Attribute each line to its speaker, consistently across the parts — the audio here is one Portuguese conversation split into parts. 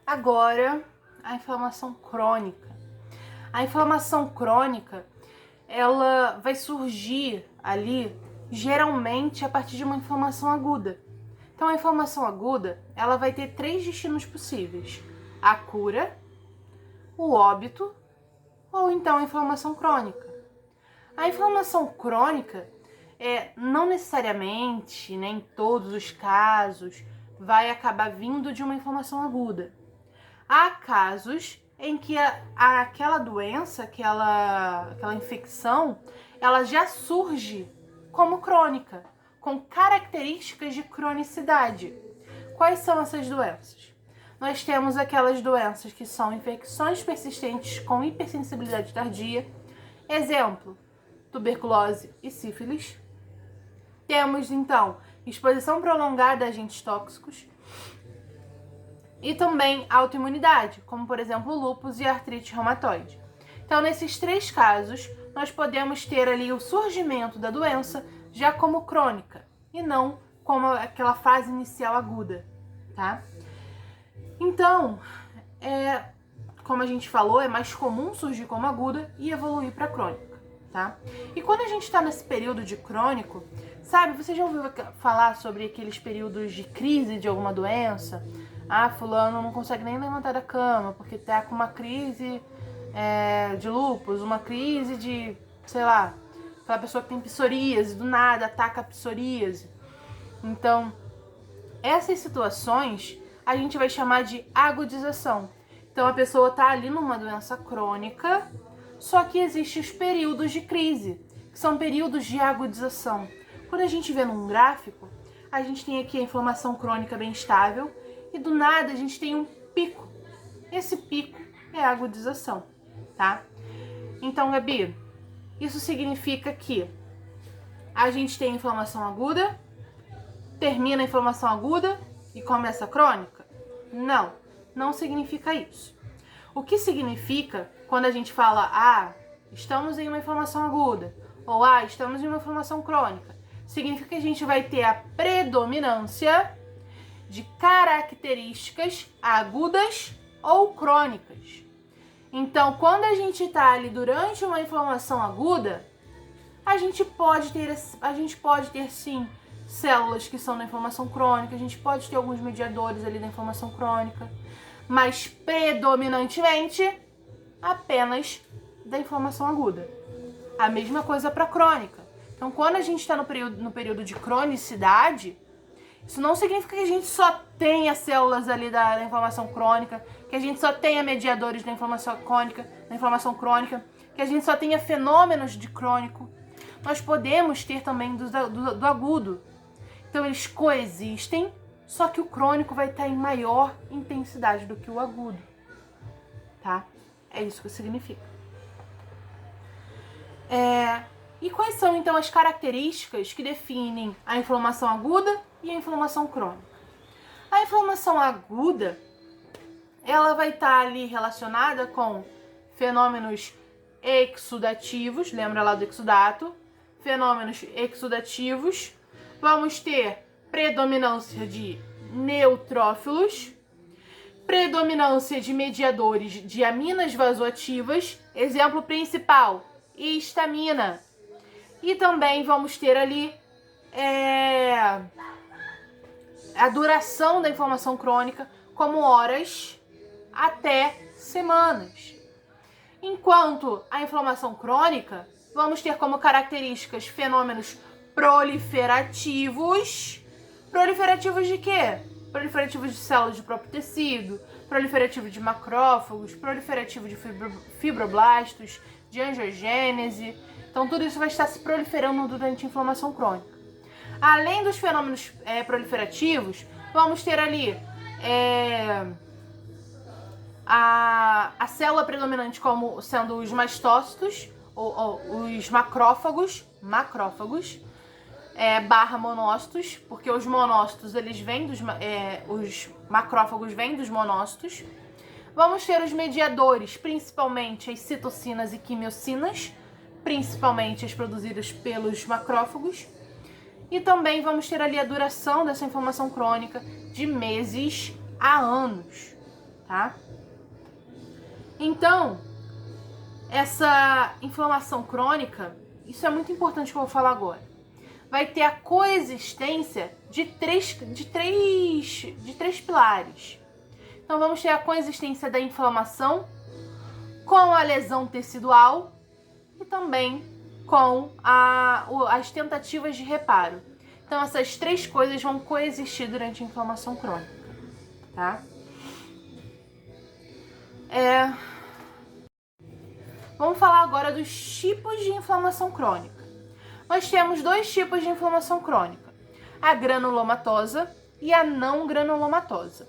Speaker 1: Agora, a inflamação crônica. A inflamação crônica, ela vai surgir ali, geralmente, a partir de uma inflamação aguda. Então, a inflamação aguda, ela vai ter 3 destinos possíveis: a cura, o óbito ou então a inflamação crônica. A inflamação crônica, não necessariamente, nem em todos os casos, vai acabar vindo de uma inflamação aguda. Há casos em que aquela doença, aquela infecção, ela já surge como crônica, com características de cronicidade. Quais são essas doenças? Nós temos aquelas doenças que são infecções persistentes com hipersensibilidade tardia, exemplo, tuberculose e sífilis. Temos, então, exposição prolongada a agentes tóxicos e também autoimunidade, como, por exemplo, lúpus e artrite reumatoide. Então, nesses 3 casos, nós podemos ter ali o surgimento da doença já como crônica e não como aquela fase inicial aguda, tá? Então, como a gente falou, é mais comum surgir como aguda e evoluir para crônica, tá? E quando a gente está nesse período de crônico, sabe, você já ouviu falar sobre aqueles períodos de crise de alguma doença? Ah, fulano não consegue nem levantar da cama porque tá com uma crise de lúpus, uma crise de, sei lá, aquela pessoa que tem psoríase, do nada ataca a psoríase. Então, essas situações a gente vai chamar de agudização. Então, a pessoa tá ali numa doença crônica, só que existem os períodos de crise, que são períodos de agudização. Quando a gente vê num gráfico, a gente tem aqui a inflamação crônica bem estável e do nada a gente tem um pico. Esse pico é a agudização, tá? Então, Gabi, isso significa que a gente tem inflamação aguda, termina a inflamação aguda e começa a crônica? Não, não significa isso. O que significa quando a gente fala, estamos em uma inflamação aguda, ou estamos em uma inflamação crônica? Significa que a gente vai ter a predominância de características agudas ou crônicas. Então, quando a gente está ali durante uma inflamação aguda, a gente pode ter sim células que são da inflamação crônica, a gente pode ter alguns mediadores ali da inflamação crônica, mas predominantemente apenas da inflamação aguda. A mesma coisa para crônica. Então, quando a gente está no período de cronicidade, isso não significa que a gente só tenha células ali da inflamação crônica, que a gente só tenha mediadores da inflamação crônica, que a gente só tenha fenômenos de crônico. Nós podemos ter também do agudo. Então, eles coexistem, só que o crônico vai estar em maior intensidade do que o agudo, tá? É isso que significa. E quais são, então, as características que definem a inflamação aguda e a inflamação crônica? A inflamação aguda, ela vai estar ali relacionada com fenômenos exudativos, lembra lá do exudato? Fenômenos exudativos. Vamos ter predominância de neutrófilos, predominância de mediadores de aminas vasoativas, exemplo principal, histamina. E também vamos ter ali a duração da inflamação crônica como horas até semanas. Enquanto a inflamação crônica, vamos ter como características fenômenos proliferativos. Proliferativos de quê? Proliferativos de células de próprio tecido, proliferativo de macrófagos, proliferativo de fibroblastos, de angiogênese. Então, tudo isso vai estar se proliferando durante a inflamação crônica. Além dos fenômenos proliferativos, vamos ter ali a célula predominante como sendo os mastócitos, ou os macrófagos, barra monócitos, porque os monócitos, eles vêm os macrófagos vêm dos monócitos. Vamos ter os mediadores, principalmente as citocinas e quimiocinas, principalmente as produzidas pelos macrófagos. E também vamos ter ali a duração dessa inflamação crônica de meses a anos, tá? Então, essa inflamação crônica, isso é muito importante que eu vou falar agora, vai ter a coexistência de três pilares. Então, vamos ter a coexistência da inflamação com a lesão tecidual e também com as tentativas de reparo. Então, essas três coisas vão coexistir durante a inflamação crônica, tá? Vamos falar agora dos tipos de inflamação crônica. Nós temos dois tipos de inflamação crônica, a granulomatosa e a não granulomatosa.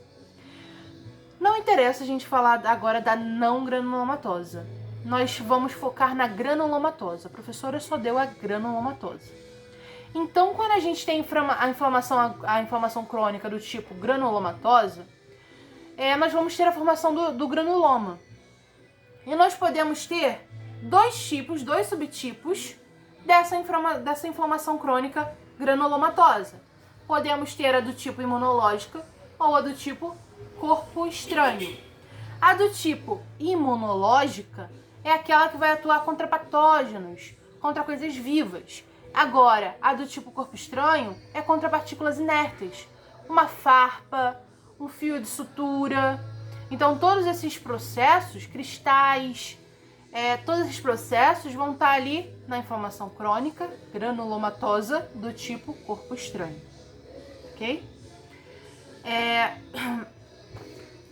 Speaker 1: Não interessa a gente falar agora da não granulomatosa. Nós vamos focar na granulomatosa. A professora só deu a granulomatosa. Então, quando a gente tem a inflamação crônica do tipo granulomatosa, nós vamos ter a formação do granuloma. E nós podemos ter dois subtipos dessa inflamação crônica granulomatosa. Podemos ter a do tipo imunológica ou a do tipo corpo estranho. A do tipo imunológica é aquela que vai atuar contra patógenos, contra coisas vivas. Agora, a do tipo corpo estranho é contra partículas inertes, uma farpa, um fio de sutura. Então, todos esses processos, cristais, todos esses processos vão estar ali na inflamação crônica granulomatosa do tipo corpo estranho, ok?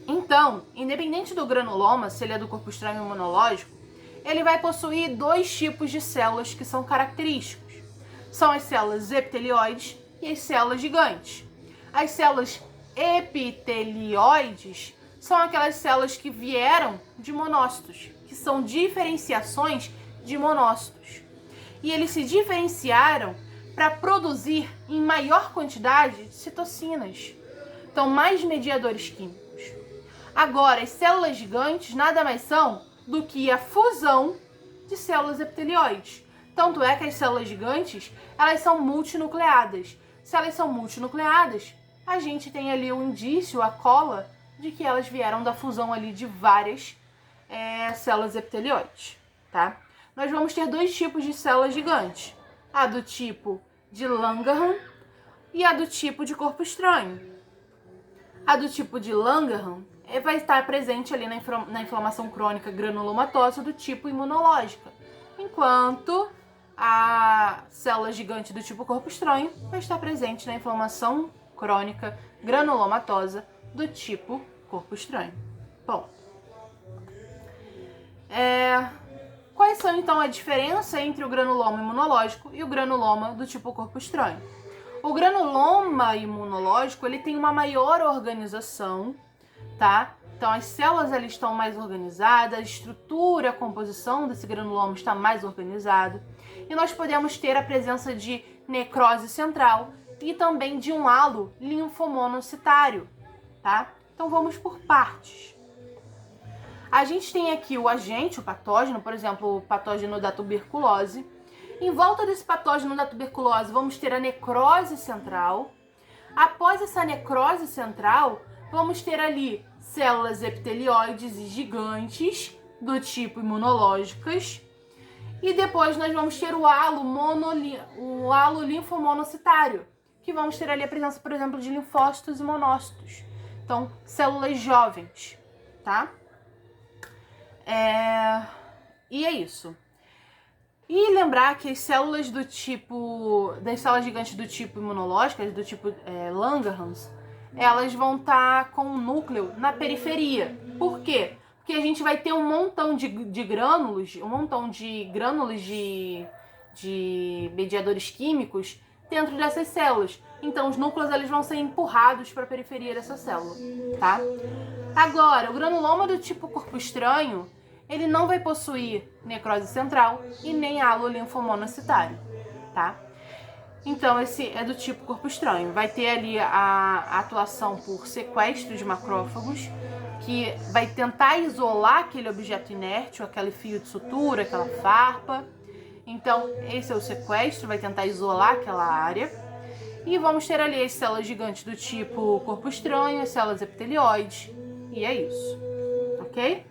Speaker 1: Então, independente do granuloma, se ele é do corpo estranho ou imunológico, ele vai possuir dois tipos de células que são característicos. São as células epitelioides e as células gigantes. As células epitelioides são aquelas células que vieram de monócitos, que são diferenciações de monócitos. E eles se diferenciaram para produzir em maior quantidade citocinas. Então, mais mediadores químicos. Agora, as células gigantes nada mais são do que a fusão de células epitelioides. Tanto é que as células gigantes, elas são multinucleadas. Se elas são multinucleadas, a gente tem ali o indício, a cola, de que elas vieram da fusão ali de várias células epitelioides, tá? Nós vamos ter dois tipos de células gigantes. A do tipo de Langerhans e a do tipo de corpo estranho. A do tipo de Langerhans vai estar presente ali na inflamação crônica granulomatosa do tipo imunológica, enquanto a célula gigante do tipo corpo estranho vai estar presente na inflamação crônica granulomatosa do tipo corpo estranho. Bom, quais são então a diferença entre o granuloma imunológico e o granuloma do tipo corpo estranho? O granuloma imunológico, ele tem uma maior organização, tá? Então as células ali estão mais organizadas, a estrutura, a composição desse granuloma está mais organizada. E nós podemos ter a presença de necrose central e também de um halo linfomonocitário, tá? Então vamos por partes. A gente tem aqui o agente, o patógeno, por exemplo, o patógeno da tuberculose. Em volta desse patógeno da tuberculose, vamos ter a necrose central. Após essa necrose central, vamos ter ali células epitelioides e gigantes do tipo imunológicas. E depois nós vamos ter o halo linfomonocitário, que vamos ter ali a presença, por exemplo, de linfócitos e monócitos. Então, células jovens, tá? E é isso. E lembrar que as células das células gigantes do tipo imunológicas, do tipo Langerhans, elas vão estar com o núcleo na periferia. Por quê? Porque a gente vai ter um montão de grânulos, de mediadores químicos dentro dessas células. Então, os núcleos eles vão ser empurrados para a periferia dessa célula, tá? Agora, o granuloma do tipo corpo estranho, ele não vai possuir necrose central e nem halo linfomonocitário, tá? Então, esse é do tipo corpo estranho. Vai ter ali a atuação por sequestro de macrófagos, que vai tentar isolar aquele objeto inerte, ou aquele fio de sutura, aquela farpa. Então, esse é o sequestro, vai tentar isolar aquela área. E vamos ter ali as células gigantes do tipo corpo estranho, as células epitelioides, E é isso, ok?